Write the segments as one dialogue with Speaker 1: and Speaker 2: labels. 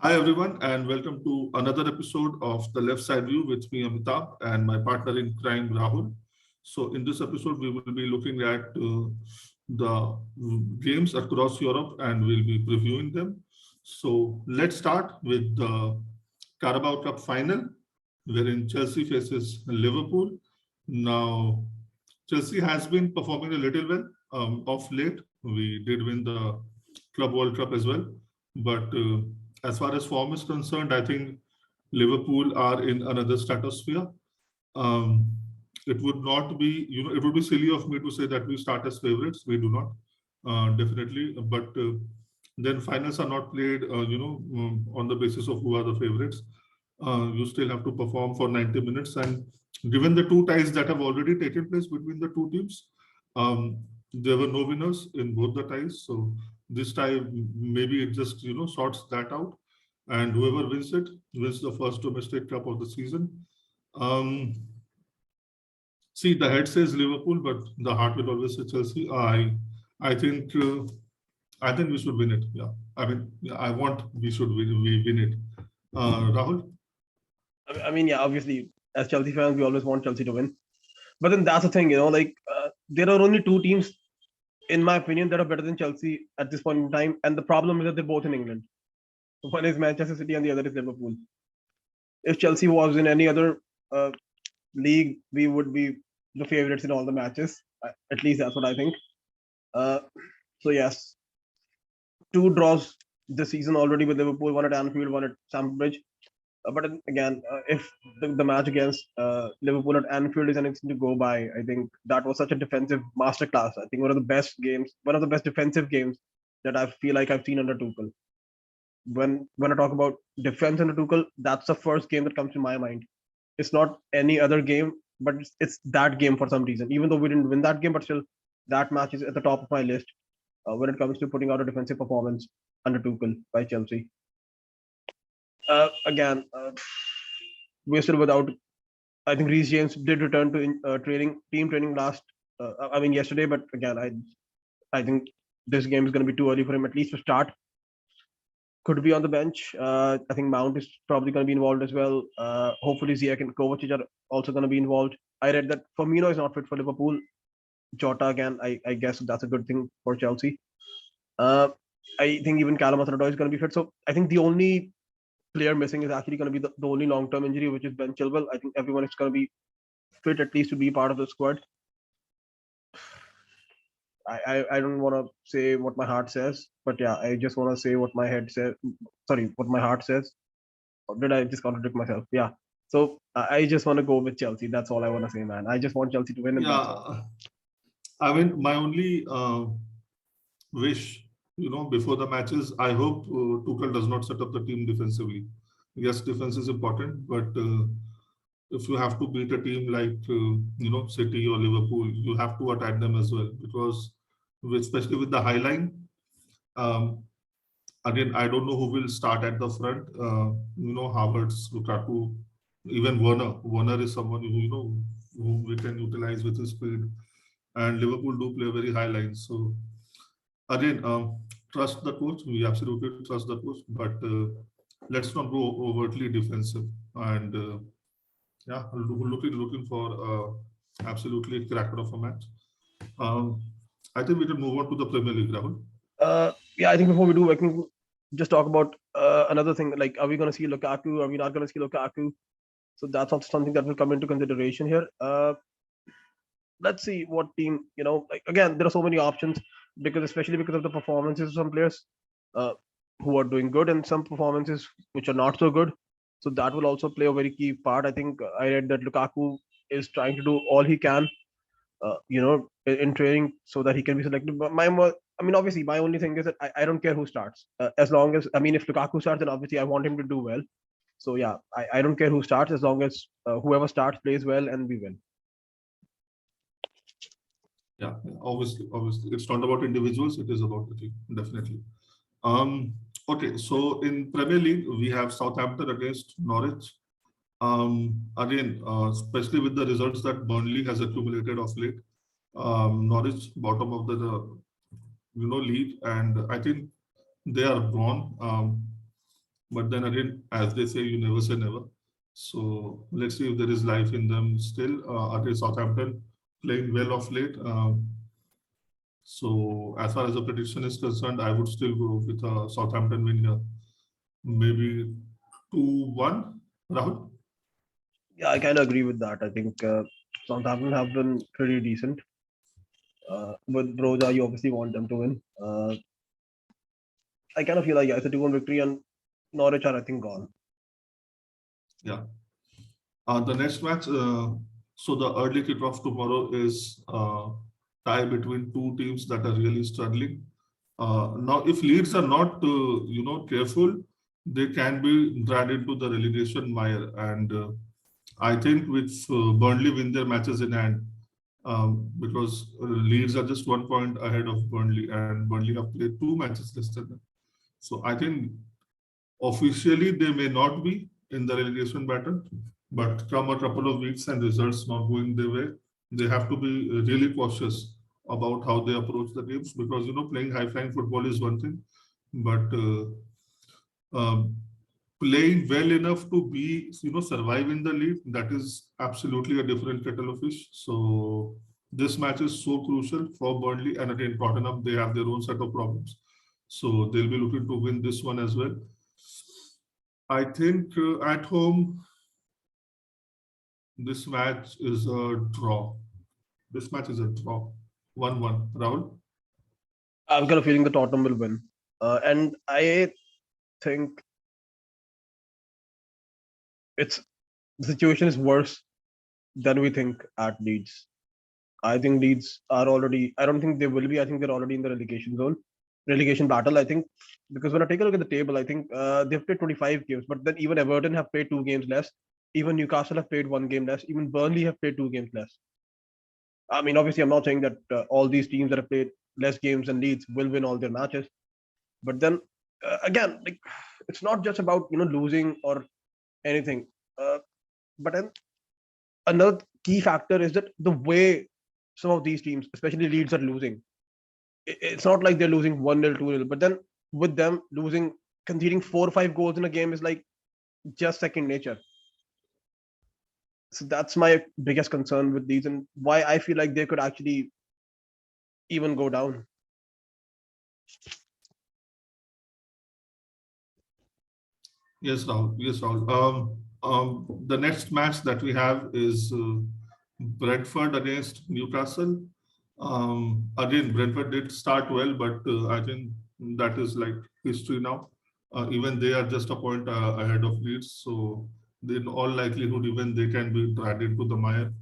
Speaker 1: Hi everyone, and welcome to another episode of The Left Side View with me, Amitabh, and my partner in crime, Rahul. So, in this episode, we will be looking at the games across Europe and we'll be previewing them. So, let's start with the Carabao Cup final, wherein Chelsea faces Liverpool. Now, Chelsea has been performing a little well of late. We did win the Club World Cup as well, but as far as form is concerned, I think Liverpool are in another stratosphere. Um, it would not be, it would be silly of me to say that we start as favorites. We do not, definitely. But then finals are not played, on the basis of who are the favorites. You still have to perform for 90 minutes. And given the two ties that have already taken place between the two teams, there were no winners in both the ties. So this time, maybe it just, sorts that out. And whoever wins it wins the first domestic cup of the season. Um, See, the head says Liverpool, but the heart will always say Chelsea. I think, I think we should win it. Yeah, I mean, yeah, I want we win it. Rahul.
Speaker 2: Yeah, obviously, as Chelsea fans, we always want Chelsea to win. But then that's the thing, there are only two teams, in my opinion, that are better than Chelsea at this point in time. And the problem is that they're both in England. One is Manchester City and the other is Liverpool. If Chelsea was in any other league, we would be the favorites in all the matches. At least that's what I think. So yes, two draws this season already with Liverpool, one at Anfield, one at Stamford Bridge. But again, if the match against Liverpool at Anfield is anything to go by, I think that was such a defensive masterclass. I think one of the best games, one of the best defensive games that I feel like I've seen under Tuchel. When I talk about defense under Tuchel, that's the first game that comes to my mind. It's not any other game, but it's that game for some reason. Even though we didn't win that game, but still, that match is at the top of my list when it comes to putting out a defensive performance under Tuchel by Chelsea. Again, we're still without. I think Reece James did return to team training yesterday. But again, I think this game is going to be too early for him, at least to start. Could be on the bench. I think Mount is probably going to be involved as well. Hopefully, Ziyech and Kovacic are also going to be involved. I read that Firmino is not fit for Liverpool. Jota again, I guess that's a good thing for Chelsea. I think even Callum Hudson-Odoi is going to be fit. So I think the only player missing is actually going to be the only long-term injury, which is Ben Chilwell. I think everyone is going to be fit at least to be part of the squad. I don't want to say what my heart says, but yeah, I just want to say what my head says. Sorry, what my heart says. Or did I just contradict myself? Yeah. So I just want to go with Chelsea. That's all I want to say, man. I just want Chelsea to win. And
Speaker 1: yeah, I mean, my only wish, before the matches, I hope Tuchel does not set up the team defensively. Yes, defense is important, but if you have to beat a team like City or Liverpool, you have to attack them as well, because especially with the high line, again, I don't know who will start at the front. Havertz, Lukaku, even Werner. Werner is someone whom we can utilize with his speed, and Liverpool do play very high lines. So again, trust the coach. We absolutely trust the coach, but let's not go overtly defensive. And yeah, looking for absolutely cracker of a match. I think we can move on to the Premier League, Rahul.
Speaker 2: Yeah, I think before we do, I can just talk about another thing. Like, are we going to see Lukaku? Are we not going to see Lukaku? So that's also something that will come into consideration here. Let's see what team. Again, there are so many options especially because of the performances of some players who are doing good and some performances which are not so good. So that will also play a very key part. I think I read that Lukaku is trying to do all he can, in training so that he can be selected. But obviously, my only thing is that I don't care who starts. As long as, if Lukaku starts, then obviously I want him to do well. So yeah, I don't care who starts as long as whoever starts plays well and we win.
Speaker 1: Yeah, obviously, it's not about individuals; it is about the team, definitely. Okay, so in Premier League, we have Southampton against Norwich. Again, especially with the results that Burnley has accumulated of late, Norwich bottom of the league, and I think they are gone. But then again, as they say, you never say never. So let's see if there is life in them still. Against Southampton, playing well of late. So as far as the prediction is concerned, I would still go with a Southampton win here. Maybe 2-1, Rahul?
Speaker 2: Yeah, I kind of agree with that. I think Southampton have been pretty decent. With Broja, you obviously want them to win. I kind of feel like yeah, it's a 2-1 victory, and Norwich are I think gone.
Speaker 1: Yeah. The next match, so the early kickoff tomorrow is tie between two teams that are really struggling. Now, if Leeds are not, careful, they can be dragged into the relegation mire. And I think with Burnley win their matches in hand, because Leeds are just 1 point ahead of Burnley, and Burnley have played two matches less than them. So I think officially they may not be in the relegation battle, but come a couple of weeks and results not going their way, they have to be really cautious about how they approach the games, because playing high flying football is one thing, but um, playing well enough to be survive in the league, that is absolutely a different kettle of fish. So this match is so crucial for Burnley, and again Tottenham, they have their own set of problems, so they'll be looking to win this one as well. I think at home, this match is a draw. This match is a draw. 1-1. Rahul?
Speaker 2: I've got a feeling the Tottenham will win, and I think it's the situation is worse than we think at Leeds. I think Leeds are already. I don't think they will be. I think they're already in the relegation zone, relegation battle. I think because when I take a look at the table, I think they've played 25 games, but then even Everton have played 2 games less. Even Newcastle have played 1 game less. Even Burnley have played 2 games less. I mean, obviously, I'm not saying that all these teams that have played less games than Leeds will win all their matches, but then again, like it's not just about losing or anything. But then another key factor is that the way some of these teams, especially Leeds, are losing. It's not like they're losing 1-0, 2-0, but then with them losing, conceding 4 or 5 goals in a game is like just second nature. So that's my biggest concern with these, and why I feel like they could actually even go down.
Speaker 1: Yes, Rahul. Yes, Rahul. The next match that we have is Brentford against Newcastle. Again, Brentford did start well, but I think that is like history now. Even they are just a point ahead of Leeds, so in all likelihood, even they can be dragged into the mire.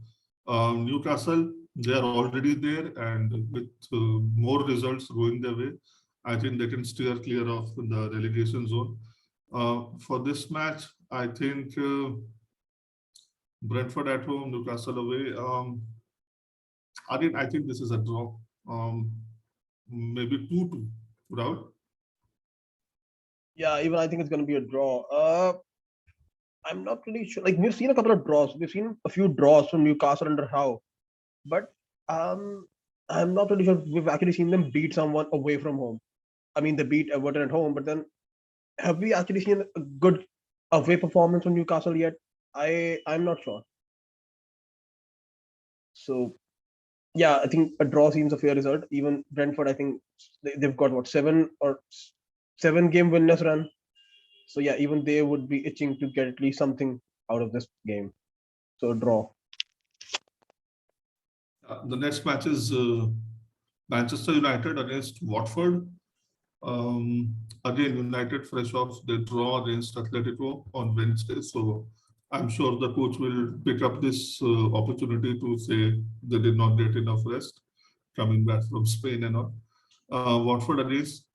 Speaker 1: Newcastle, they are already there, and with more results going their way, I think they can steer clear of the relegation zone. For this match, I think Brentford at home, Newcastle away. Again, I think this is a draw. Maybe 2-2. Rahul?
Speaker 2: Yeah, even I think it's going to be a draw. I'm not really sure. Like we've seen a couple of draws. We've seen a few draws from Newcastle under Howe, but I'm not really sure we've actually seen them beat someone away from home. I mean, they beat Everton at home, but then have we actually seen a good away performance from Newcastle yet? I'm not sure. So yeah, I think a draw seems a fair result. Even Brentford, I think they've got what 7 game winless run. So yeah, even they would be itching to get at least something out of this game. So a draw.
Speaker 1: The next match is Manchester United against Watford. Again, United fresh off the draw against Atletico on Wednesday. So I'm sure the coach will pick up this opportunity to say they did not get enough rest coming back from Spain and all. Watford against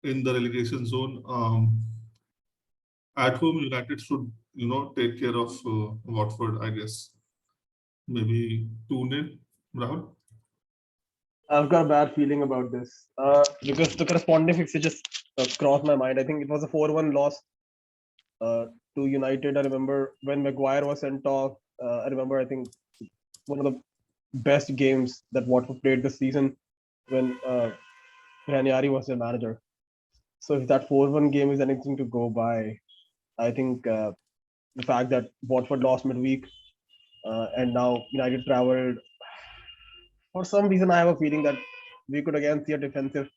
Speaker 1: in the relegation zone. At home, United should take care of Watford, I guess. Maybe 2-0, Rahul.
Speaker 2: I've got a bad feeling about this because the corresponding fixture just crossed my mind. I think it was a 4-1 loss to United. I remember when Maguire was sent off. I remember, I think, one of the best games that Watford played this season when Ranieri was their manager. So if that 4-1 game is anything to go by, I think the fact that Watford lost midweek and now United traveled, for some reason I have a feeling that we could again see a defensive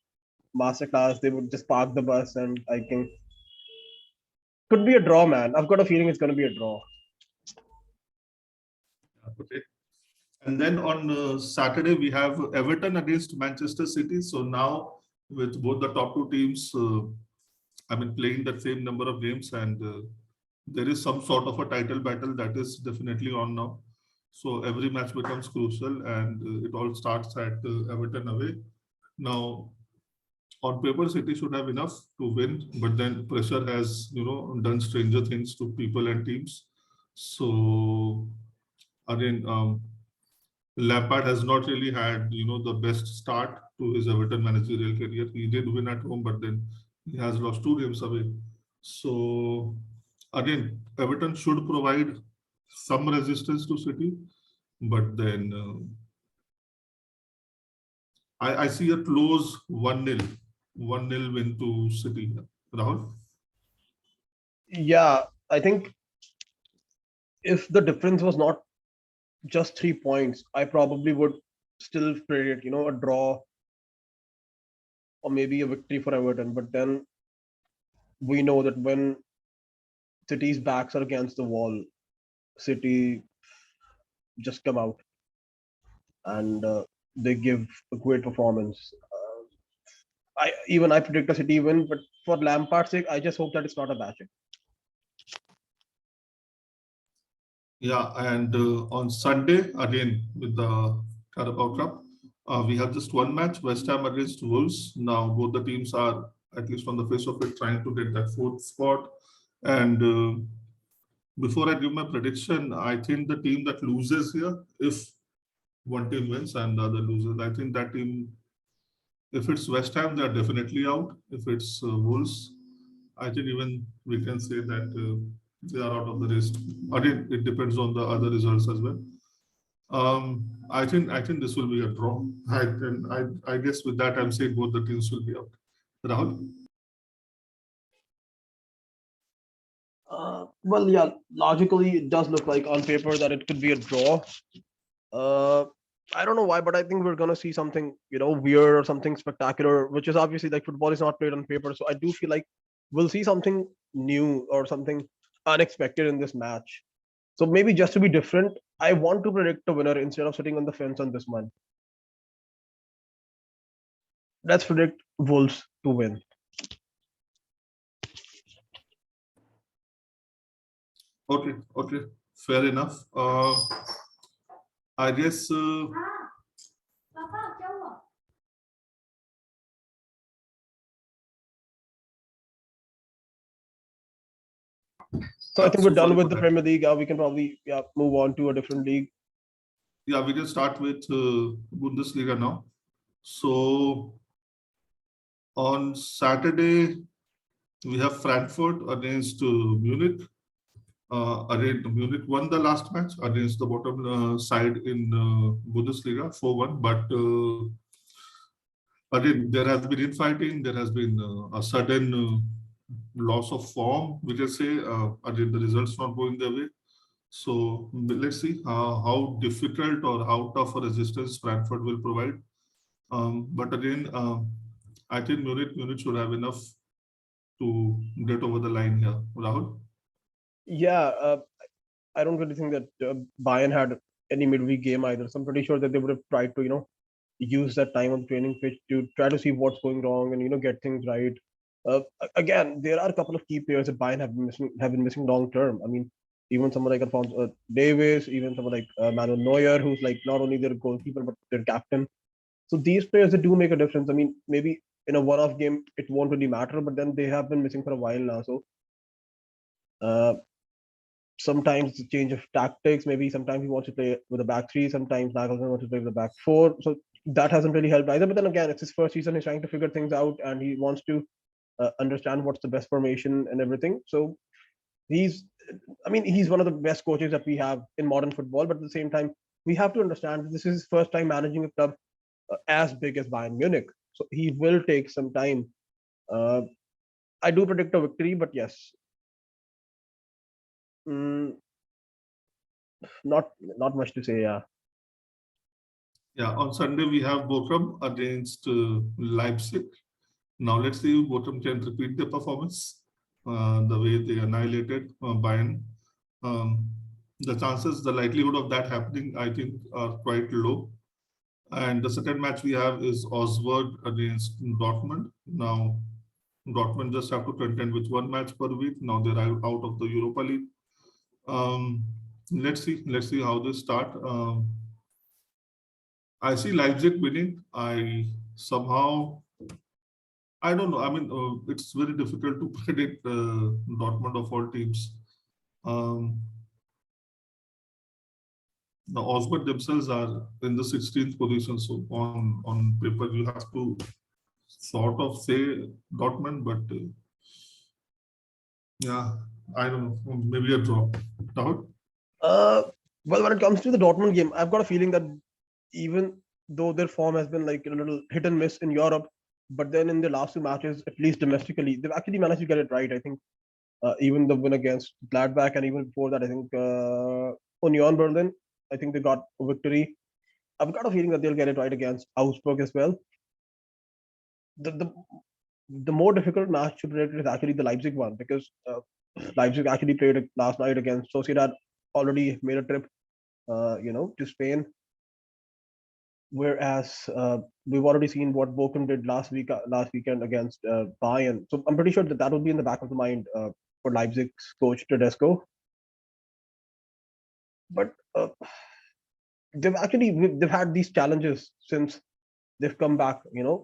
Speaker 2: masterclass. They would just park the bus, and I think could be a draw, man. I've got a feeling it's going to be a draw.
Speaker 1: Okay. And then on Saturday, we have Everton against Manchester City. So now with both the top two teams, playing that same number of games, and there is some sort of a title battle that is definitely on now. So every match becomes crucial, and it all starts at Everton away. Now, on paper, City should have enough to win, but then pressure has, done stranger things to people and teams. So again, Lampard has not really had, the best start to his Everton managerial career. He did win at home, but then he has lost 2 games away. So again, Everton should provide some resistance to City, but then I see a close 1-0 win to City. Rahul?
Speaker 2: Yeah, I think if the difference was not just 3 points, I probably would still predict, a draw or maybe a victory for Everton. But then we know that when City's backs are against the wall, City just come out and they give a great performance. I predict a City win, but for Lampard's sake, I just hope that it's not a batting.
Speaker 1: Yeah, and on Sunday, again, with the Carabao Cup, we have just one match, West Ham against Wolves. Now, both the teams are, at least on the face of it, trying to get that fourth spot. And before I give my prediction, I think the team that loses here, if one team wins and the other loses, I think that team, if it's West Ham, they are definitely out. If it's Wolves, I think even we can say that they are out of the race. Again, it depends on the other results as well. I think this will be a draw. I guess with that I'm saying both the teams will be out. Rahul?
Speaker 2: Well, yeah, logically it does look like on paper that it could be a draw. Uh, I don't know why, but I think we're gonna see something, weird or something spectacular, which is obviously like football is not played on paper. So I do feel like we'll see something new or something unexpected in this match. So maybe just to be different, I want to predict the winner instead of sitting on the fence on this one. Let's predict Wolves to win.
Speaker 1: Okay, fair enough. I guess
Speaker 2: So I think we're
Speaker 1: so
Speaker 2: done
Speaker 1: sorry
Speaker 2: with
Speaker 1: for
Speaker 2: the
Speaker 1: that.
Speaker 2: Premier League. We can probably move on to a different league.
Speaker 1: Yeah, we can start with Bundesliga now. So on Saturday we have Frankfurt against Munich. Again, Munich won the last match against the bottom side in Bundesliga 4-1, but again, there has been infighting, there has been a sudden loss of form, we can say, again, the results not going their way. So let's see how difficult or how tough a resistance Frankfurt will provide. But again, I think Munich should have enough to get over the line here. Rahul?
Speaker 2: Yeah, I don't really think that Bayern had any midweek game either. So I'm pretty sure that they would have tried to, use that time on the training pitch to try to see what's going wrong and get things right. Again, there are a couple of key players that Bayern have been missing long term. I mean, even someone like Alphonso Davis, even someone like Manuel Neuer, who's like not only their goalkeeper but their captain. So these players that do make a difference. I mean, maybe in a one-off game it won't really matter, but then they have been missing for a while now. So uh, sometimes it's a change of tactics. Maybe sometimes he wants to play with a back three. Sometimes Nagelsmann wants to play with a back four. So that hasn't really helped either. But then again, it's his first season. He's trying to figure things out, and he wants to understand what's the best formation and everything. So he's, he's one of the best coaches that we have in modern football. But at the same time, we have to understand that this is his first time managing a club as big as Bayern Munich. So he will take some time. I do predict a victory, but yes, mm, not much to say. Yeah.
Speaker 1: Yeah, on Sunday we have Bochum against Leipzig. Now let's see if Bochum can repeat their performance the way they annihilated Bayern. Um, the chances, the likelihood of that happening, I think, are quite low. And the second match we have is Oswald against Dortmund. Now, Dortmund just have to contend with one match per week. Now they're out of the Europa League. Um, let's see how they start. I see Leipzig winning. I don't know. I mean, it's very difficult to predict Dortmund of all teams. Um, the Osberg themselves are in the 16th position, so on paper you have to sort of say Dortmund, but yeah, I don't know. Maybe a draw. Doubt?
Speaker 2: Uh, well, when it comes to the Dortmund game, I've got a feeling that even though their form has been like a little hit and miss in Europe, but then in the last two matches, at least domestically, they've actually managed to get it right. I think even the win against Gladbach and even before that, I think Union Berlin, I think they got a victory. I've got a feeling that they'll get it right against Augsburg as well. The the, the more difficult match to predict is actually the Leipzig one because Leipzig actually played last night against Sociedad, already made a trip, to Spain. Whereas we've already seen what Bochum did last weekend against Bayern. So I'm pretty sure that that will be in the back of the mind for Leipzig's coach Tedesco. But they've had these challenges since they've come back,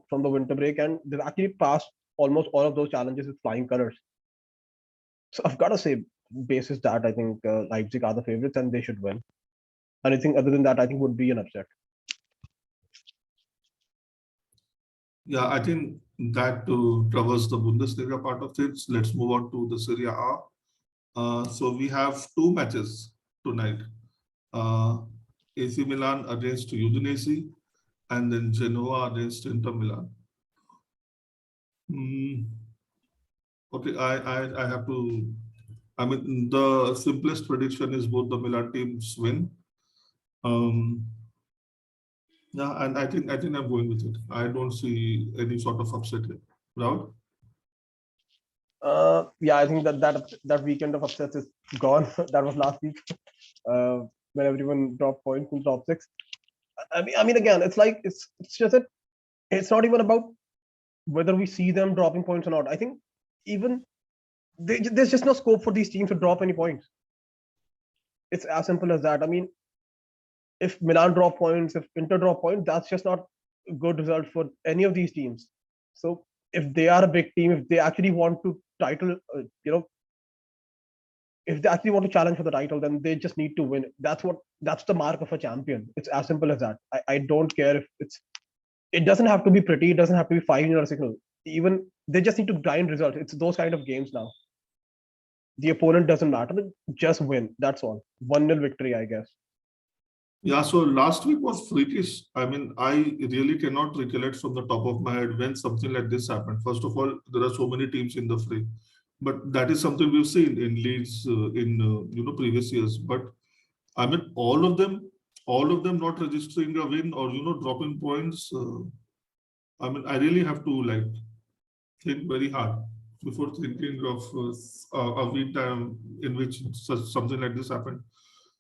Speaker 2: from the winter break, and they've actually passed almost all of those challenges with flying colors. So I've got to say, basis that I think Leipzig are the favorites and they should win. Anything other than that, I think would be an upset.
Speaker 1: Yeah, I think that covers the Bundesliga part of things. Let's move on to the Serie A. So we have two matches tonight. AC Milan against Udinese and then Genoa against Inter Milan. Okay, I have to. I mean, the simplest prediction is both the Milan teams win. Um, yeah, and I think I'm going with it. I don't see any sort of upset here. Rahul?
Speaker 2: Yeah, I think that weekend of upsets is gone. That was last week when everyone dropped points in top six. I mean, again, it's just that it's not even about whether we see them dropping points or not. I think even there's just no scope for these teams to drop any points. It's as simple as that. I mean, if Milan drop points, if Inter drop points, that's just not a good result for any of these teams. So if they are a big team, if they actually want to title, if they actually want to challenge for the title, then they just need to win. That's the mark of a champion. It's as simple as that. I don't care if it doesn't have to be pretty, it doesn't have to be 5 or 6. Even they just need to grind results. It's those kind of games now. The opponent doesn't matter, just win. That's all. 1-0 victory, I guess.
Speaker 1: Yeah, so last week was freakish. I mean, I really cannot recollect from the top of my head when something like this happened. First of all, there are so many teams in the fray, but that is something we've seen in leagues in previous years. But I mean, all of them not registering a win or dropping points. I mean, I really have to like think very hard before thinking of a week time in which something like this happened.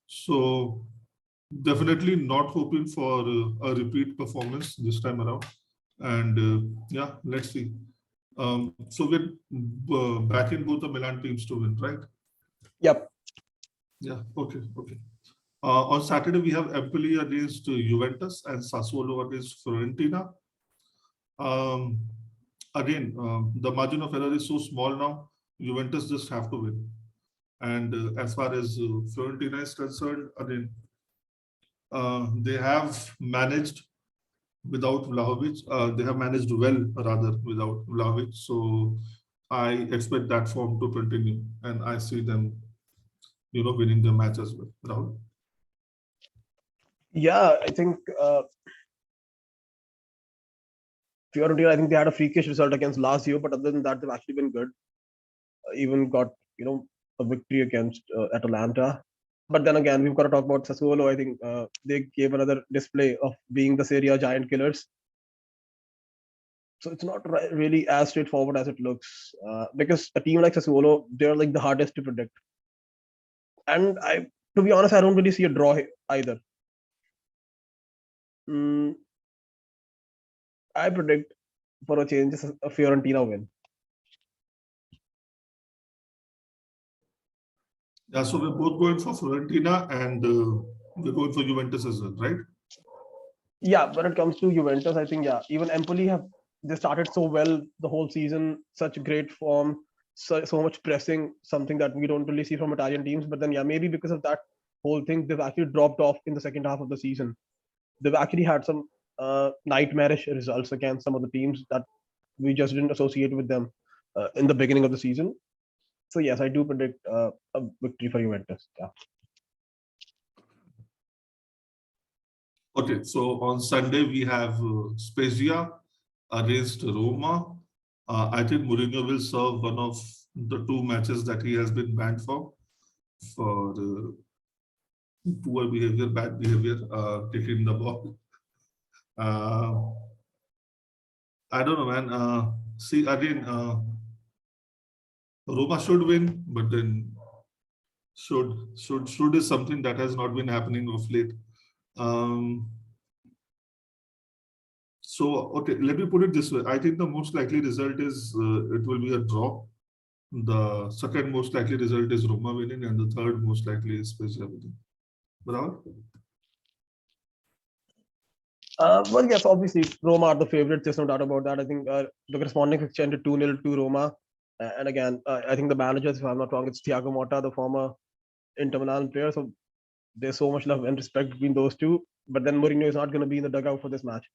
Speaker 1: So definitely not hoping for a repeat performance this time around. And yeah, let's see. So we're backing both the Milan teams to win, right?
Speaker 2: Yep.
Speaker 1: Yeah, okay, okay. On Saturday, we have Empoli against Juventus and Sassuolo against Fiorentina. Um, Again, the margin of error is so small now, Juventus just have to win. And as far as Fiorentina is concerned, again, they have managed without Vlahovic. They have managed well, rather, without Vlahovic. So I expect that form to continue, and I see them, winning the match as well. Rahul?
Speaker 2: Yeah, I think Fiorentina, I think they had a freakish result against Lazio, but other than that, they've actually been good. Even got a victory against Atalanta. But then again, we've got to talk about Sassuolo. I think they gave another display of being the Serie A giant killers. So it's not really as straightforward as it looks, because a team like Sassuolo, they're like the hardest to predict. And to be honest, I don't really see a draw either. I predict for a change a Fiorentina win.
Speaker 1: Yeah, so we're both going for Fiorentina and we're going for Juventus as well, right?
Speaker 2: Yeah, when it comes to Juventus, I think even Empoli they started so well the whole season, such great form, so much pressing, something that we don't really see from Italian teams. But then maybe because of that whole thing, they've actually dropped off in the second half of the season. They've actually had some nightmarish results against some of the teams that we just didn't associate with them in the beginning of the season. So yes, I do predict a victory for Juventus. Yeah.
Speaker 1: Okay, so on Sunday we have Spezia against Roma. I think Mourinho will serve one of the two matches that he has been banned for poor behavior, bad behavior, taking the ball. I don't know, man. See, again, Roma should win, but then should is something that has not been happening of late. So, okay, let me put it this way. I think the most likely result is it will be a draw. The second most likely result is Roma winning, and the third most likely is Spezia winning. Bravo.
Speaker 2: Well, yes, obviously Roma are the favorites. There's no doubt about that. I think the corresponding fixture ended 2-0 to Roma. And again, I think the managers, if I'm not wrong, it's Thiago Motta, the former Inter Milan player. So there's so much love and respect between those two. But then Mourinho is not going to be in the dugout for this match.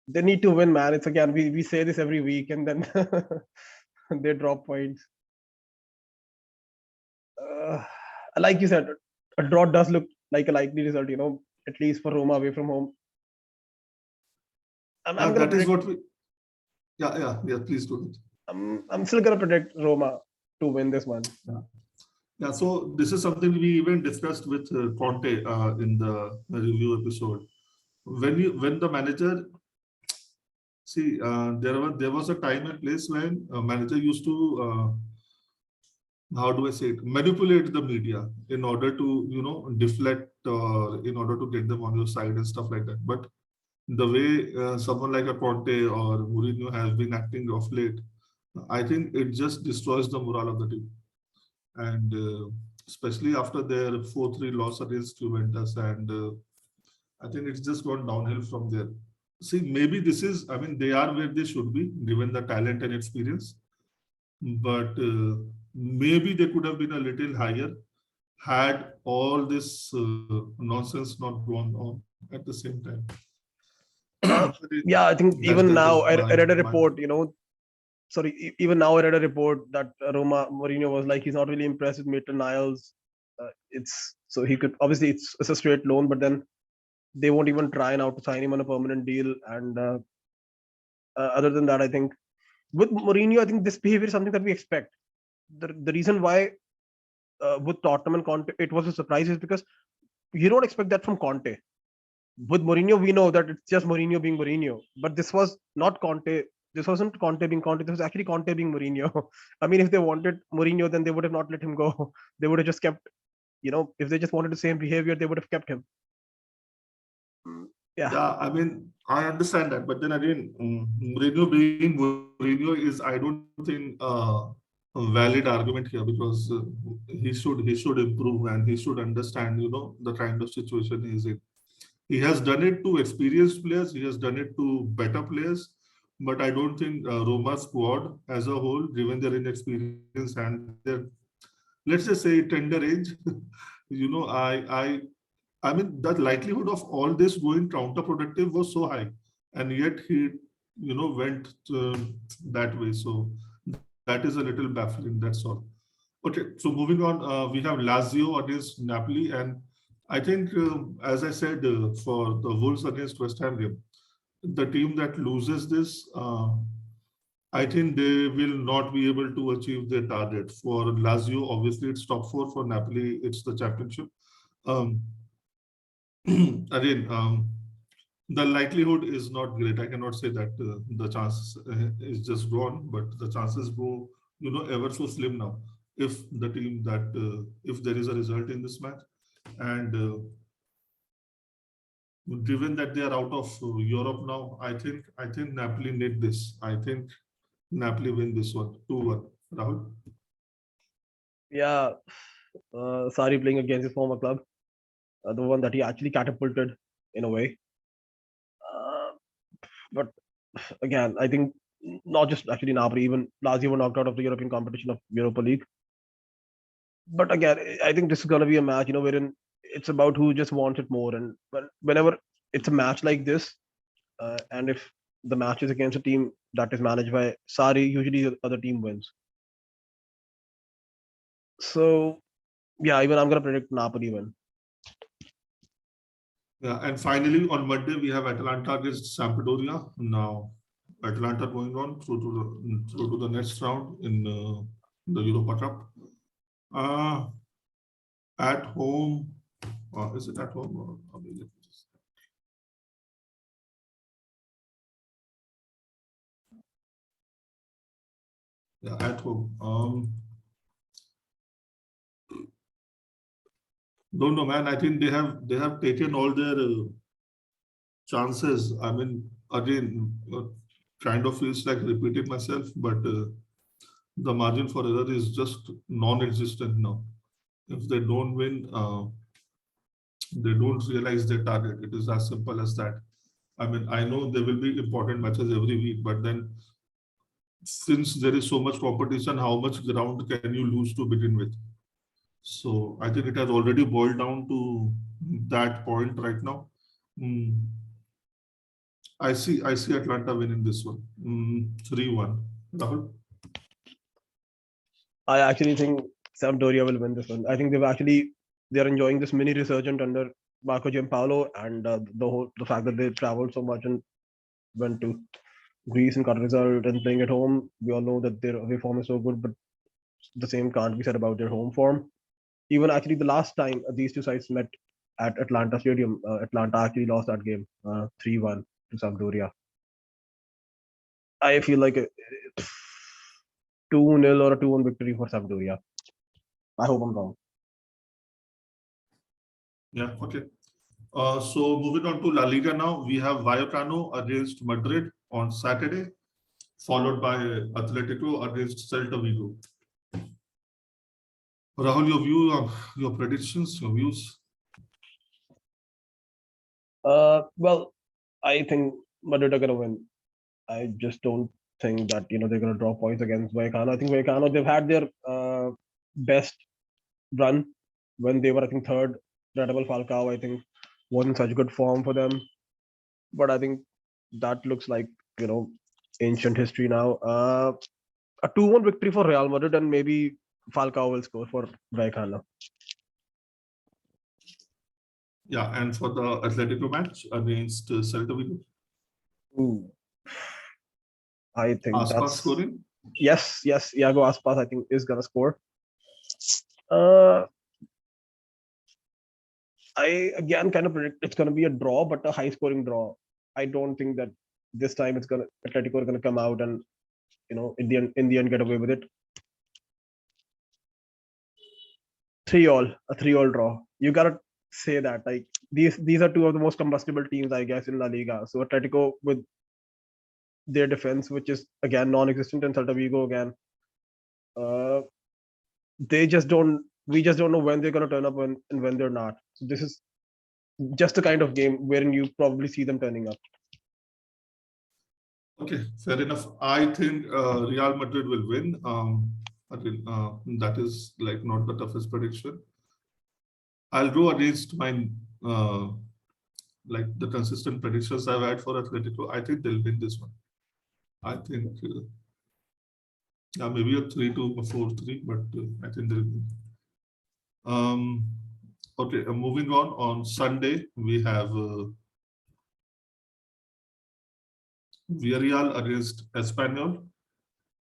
Speaker 2: They need to win, man. It's again, we say this every week, and then they drop points. Like you said, a draw does look like a likely result, at least for Roma away from home.
Speaker 1: That is what we. Yeah. Please do it.
Speaker 2: I'm still gonna predict Roma to win this one.
Speaker 1: Yeah. So this is something we even discussed with Conte in the review episode. When the manager, see, there was a time and place when a manager used to how do I say it, manipulate the media in order to deflect in order to get them on your side and stuff like that. But the way someone like a Conte or Mourinho has been acting of late, I think it just destroys the morale of the team. And especially after their 4-3 loss against Juventus, and I think it's just gone downhill from there. See, maybe they are where they should be, given the talent and experience. But maybe they could have been a little higher had all this nonsense not gone on at the same time.
Speaker 2: I think even now I read a report, even now I read a report that Roma Mourinho was like, he's not really impressed with Maitland-Niles. He could, obviously it's a straight loan, but then they won't even try now to sign him on a permanent deal. And other than that, I think with Mourinho, I think this behavior is something that we expect. The reason why with Tottenham and Conte it was a surprise is because you don't expect that from Conte. With Mourinho, we know that it's just Mourinho being Mourinho, but this was not Conte. This wasn't Conte being Conte. This was actually Conte being Mourinho. I mean, if they wanted Mourinho, then they would have not let him go. They would have just kept, if they just wanted the same behavior, they would have kept him.
Speaker 1: Yeah, I mean, I understand that, but then again, Mourinho being Mourinho is, I don't think, a valid argument here, because he should improve and he should understand, the kind of situation he is in. He has done it to experienced players, he has done it to better players, but I don't think Roma squad as a whole, given their inexperience and their, let's just say, tender age, I mean, the likelihood of all this going counterproductive was so high, and yet he, went that way. So that is a little baffling. That's all. Okay, so moving on, we have Lazio against Napoli, and I think, as I said, for the Wolves against West Ham game, the team that loses this, I think they will not be able to achieve their target. For Lazio, obviously it's top four. For Napoli, it's the championship. Um, again, the likelihood is not great. I cannot say that the chances is just gone, but the chances go, ever so slim now. If the team that if there is a result in this match, and given that they are out of Europe now, I think Napoli need this. I think Napoli win this one 2-1. Rahul.
Speaker 2: Yeah, Sari playing against his former club, the one that he actually catapulted in a way. Uh, but again, I think not just actually Napoli, even Lazio were knocked out of the European competition of Europa League. But again, I think this is going to be a match, wherein it's about who just wants it more. And whenever it's a match like this, and if the match is against a team that is managed by Sari, usually the other team wins. So yeah, even I'm going to predict Napoli win.
Speaker 1: Yeah, and finally on Monday we have Atalanta against Sampdoria. Now Atalanta going on through to the next round in the Europa Cup. Uh, at home, is it at home or away? Let me just- Yeah, at home. Don't know, man. I think they have taken all their chances. I mean, again, kind of feels like repeating myself, but the margin for error is just non-existent now. If they don't win, they don't realize their target. It is as simple as that. I mean, I know there will be important matches every week, but then since there is so much competition, how much ground can you lose to begin with? So I think it has already boiled down to that point right now. Mm, I see Atlanta winning this one. 3-1. Rahul?
Speaker 2: I actually think Sampdoria will win this one. I think they're enjoying this mini resurgent under Marco Giampaolo, and the fact that they traveled so much and went to Greece and got a result and playing at home. We all know that their away form is so good, but the same can't be said about their home form. Even actually, the last time these two sides met at Atlanta Stadium, Atlanta actually lost that game 3-1 to Sampdoria. I feel like a 2-0 or a 2-1 victory for Sampdoria. I hope I'm wrong.
Speaker 1: Yeah, okay. So moving on to La Liga now, we have Vallecano against Madrid on Saturday, followed by Atletico against Celta Vigo. Rahul, your view, your predictions, your views?
Speaker 2: Well, I think Madrid are gonna win. I just don't think that they're gonna draw points against Vallecano. I think Vallecano they've had their best run when they were I think third. Credible Falcao I think wasn't such good form for them, but I think that looks like ancient history now. A 2-1 victory for Real Madrid, and maybe Falcao will score for Vallecano.
Speaker 1: Yeah, and for the Atletico match against Celta Vigo,
Speaker 2: Ooh, I think
Speaker 1: Aspas
Speaker 2: that's
Speaker 1: scoring.
Speaker 2: yes, Iago Aspas I think is gonna score. Uh, I again kind of predict it's going to be a draw, but a high scoring draw. I don't think that this time Atletico are going to come out and in the end get away with it. 3-all, a 3-all draw. You gotta say that like these are two of the most combustible teams I guess in La Liga. So Atletico with their defense, which is again non-existent, and Celta Vigo again, uh, they just don't. We just don't know when they're going to turn up and when they're not. So this is just the kind of game wherein you probably see them turning up.
Speaker 1: Okay, fair enough. I think Real Madrid will win. That is like not the toughest prediction. I'll go against my uh, like the consistent predictions I've had for Atletico. I think they'll win this one. I think yeah, maybe a 3-2 or 4-3, but I think they'll win. Um, okay, moving on. On Sunday we have Villarreal against Espanyol.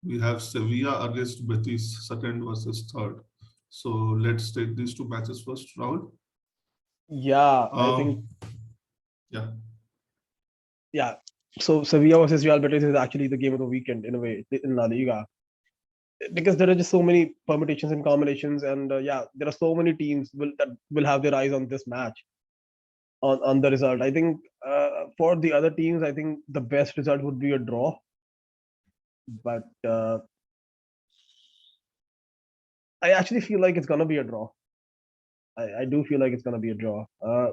Speaker 1: We have Sevilla against Betis, second versus third. So let's take these two matches first, Rahul.
Speaker 2: Yeah, I think
Speaker 1: Yeah.
Speaker 2: yeah. So Sevilla versus Real Betis is actually the game of the weekend in a way in La Liga, because there are just so many permutations and combinations, and yeah, there are so many teams that will have their eyes on this match, on the result. I think for the other teams, I think the best result would be a draw, but I actually feel like it's gonna be a draw. I do feel like it's gonna be a draw.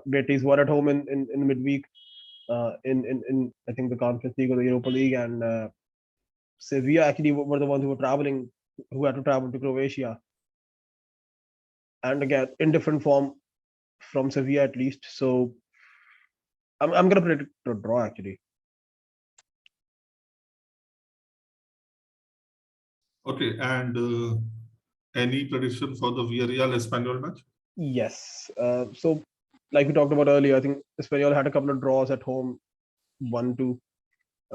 Speaker 2: Betis were at home in midweek, in I think the Conference League or the Europa League, and Sevilla actually were the ones who were traveling, who had to travel to Croatia, and again in different form from Sevilla at least. So I'm gonna predict a draw actually.
Speaker 1: Okay, and any prediction for the Villarreal Espanyol match?
Speaker 2: Yes. So like we talked about earlier, I think Espanyol had a couple of draws at home, one to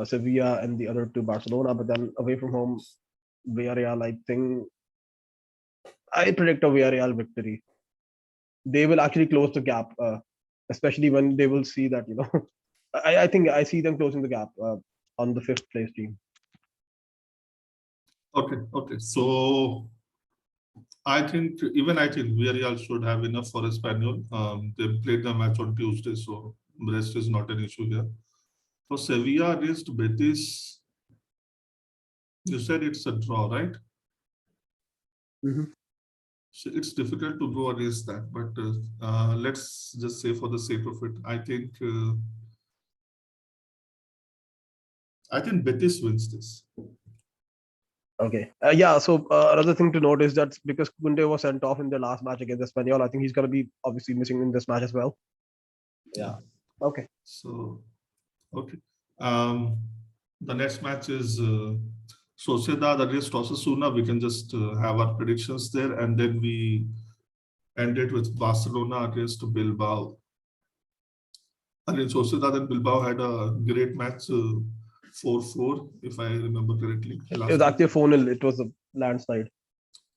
Speaker 2: Sevilla and the other to Barcelona, but then away from home, Villarreal. I think I predict a Villarreal victory. They will actually close the gap, especially when they will see that I think I see them closing the gap on the fifth place team.
Speaker 1: Okay, okay. So I think Villarreal should have enough for Espanyol. They played the match on Tuesday, so rest is not an issue here. For Sevilla against Betis, you said it's a draw, right?
Speaker 2: Mm-hmm.
Speaker 1: So it's difficult to go against that, but let's just say for the sake of it, I think Betis wins this.
Speaker 2: Okay. Yeah. So another thing to note is that because Kunde was sent off in the last match against Espanyol, I think he's going to be obviously missing in this match as well. Yeah. Okay.
Speaker 1: So, okay. The next match is Sociedad against Osasuna. We can just have our predictions there, and then we end it with Barcelona against Bilbao. Against Sociedad and Bilbao had a great match, 4-4, if I remember correctly.
Speaker 2: It was actually a 4-0. It was a landslide.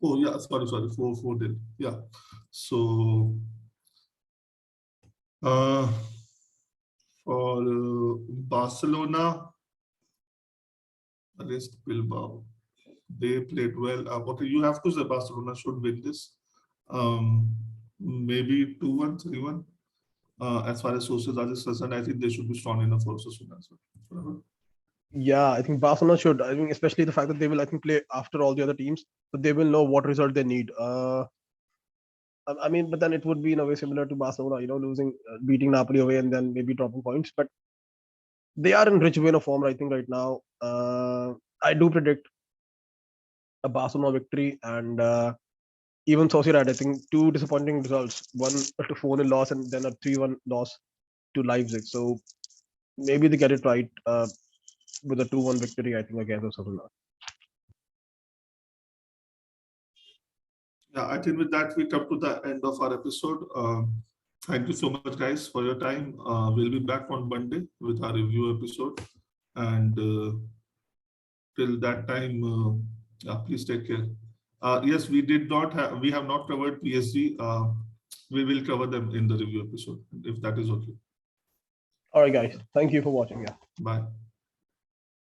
Speaker 1: Oh, yeah, sorry, 4-4 then. Yeah. So, for Barcelona against Bilbao, they played well. Okay, you have to say Barcelona should win this. Maybe 2-1, 3-1. As far as Sociedad is concerned, I think they should be strong enough for Osasuna as well.
Speaker 2: Yeah, I think Barcelona should. I mean, especially the fact that they will, I think, play after all the other teams, so they will know what result they need. I mean, but then it would be in a way similar to Barcelona, losing, beating Napoli away, and then maybe dropping points. But they are in rich vein of form, I think, right now. I do predict a Barcelona victory, and even Sociedad, I think, two disappointing results: one to 4-0 loss, and then a 3-1 loss to Leipzig. So maybe they get it right with a 2-1 victory, I think, against Osasuna.
Speaker 1: Yeah, I think with that, we come to the end of our episode. Thank you so much, guys, for your time. We'll be back on Monday with our review episode. And till that time, please take care. Yes, we have not covered PSG. We will cover them in the review episode, if that is okay.
Speaker 2: All right, guys. Thank you for watching. Yeah.
Speaker 1: Bye.